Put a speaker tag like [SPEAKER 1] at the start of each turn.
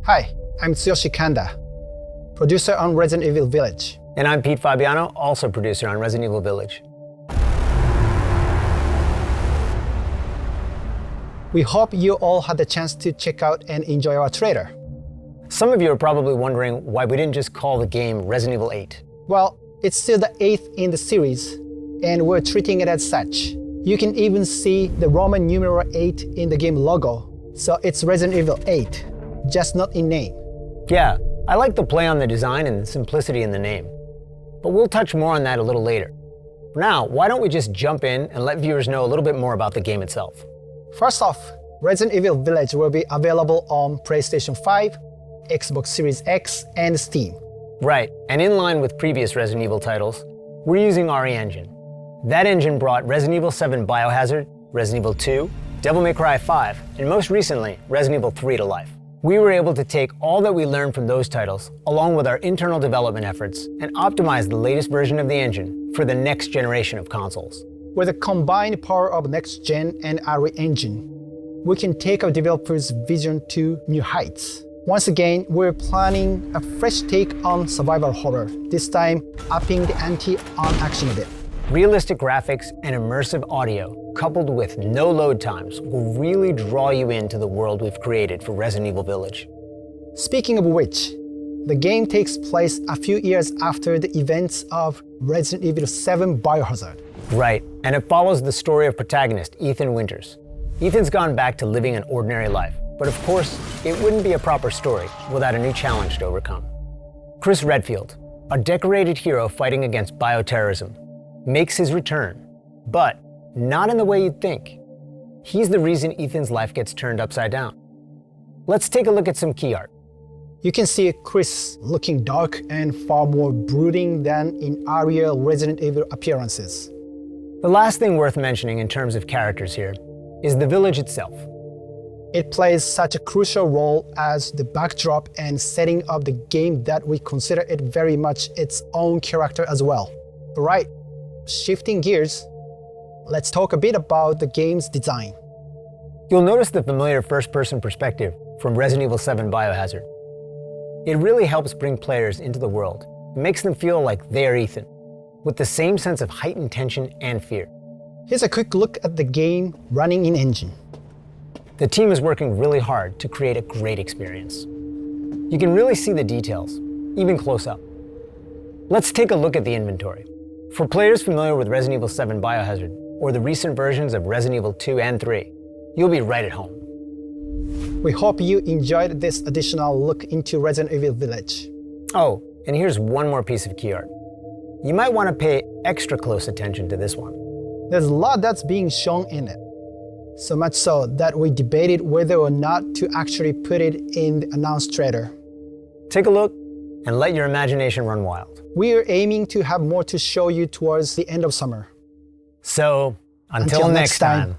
[SPEAKER 1] Hi, I'm Tsuyoshi Kanda, producer on Resident Evil Village.
[SPEAKER 2] And I'm Pete Fabiano, also producer on Resident Evil Village.
[SPEAKER 1] We hope you all had the chance to check out and enjoy our trailer.
[SPEAKER 2] Some of you are probably wondering why we didn't just call the game Resident Evil 8.
[SPEAKER 1] Well, it's still the 8th in the series, and we're treating it as such. You can even see the Roman numeral 8 in the game logo, so it's Resident Evil 8, just not in name.
[SPEAKER 2] Yeah, I like the play on the design and the simplicity in the name. But we'll touch more on that a little later. For now, why don't we just jump in and let viewers know a little bit more about the game itself.
[SPEAKER 1] First off, Resident Evil Village will be available on PlayStation 5, Xbox Series X, and Steam.
[SPEAKER 2] Right, and in line with previous Resident Evil titles, we're using RE Engine. That engine brought Resident Evil 7 Biohazard, Resident Evil 2, Devil May Cry 5, and most recently, Resident Evil 3 to life. We were able to take all that we learned from those titles, along with our internal development efforts, and optimize the latest version of the engine for the next generation of consoles.
[SPEAKER 1] With the combined power of Next Gen and RE Engine, we can take our developers' vision to new heights. Once again, we're planning a fresh take on survival horror, this time upping the ante on action a bit.
[SPEAKER 2] Realistic graphics and immersive audio, coupled with no load times, will really draw you into the world we've created for Resident Evil Village.
[SPEAKER 1] Speaking of which, the game takes place a few years after the events of Resident Evil 7 Biohazard.
[SPEAKER 2] Right, and it follows the story of protagonist Ethan Winters. Ethan's gone back to living an ordinary life, but of course, it wouldn't be a proper story without a new challenge to overcome. Chris Redfield, a decorated hero fighting against bioterrorism, makes his return, but not in the way you'd think. He's the reason Ethan's life gets turned upside down. Let's take a look at some key art.
[SPEAKER 1] You can see Chris looking dark and far more brooding than in earlier Resident Evil appearances.
[SPEAKER 2] The last thing worth mentioning in terms of characters here is the village itself.
[SPEAKER 1] It plays such a crucial role as the backdrop and setting of the game that we consider it very much its own character as well. Alright, shifting gears, let's talk a bit about the game's design.
[SPEAKER 2] You'll notice the familiar first-person perspective from Resident Evil 7 Biohazard. It really helps bring players into the world. It makes them feel like they're Ethan, with the same sense of heightened tension and fear.
[SPEAKER 1] Here's a quick look at the game running in engine.
[SPEAKER 2] The team is working really hard to create a great experience. You can really see the details, even close up. Let's take a look at the inventory. For players familiar with Resident Evil 7 Biohazard, or the recent versions of Resident Evil 2 and 3, you'll be right at home.
[SPEAKER 1] We hope you enjoyed this additional look into Resident Evil Village.
[SPEAKER 2] Oh, and here's one more piece of key art. You might want to pay extra close attention to this one.
[SPEAKER 1] There's a lot that's being shown in it. So much so that we debated whether or not to actually put it in the announced trailer.
[SPEAKER 2] Take a look and let your imagination run wild.
[SPEAKER 1] We are aiming to have more to show you towards the end of summer.
[SPEAKER 2] So, until next time.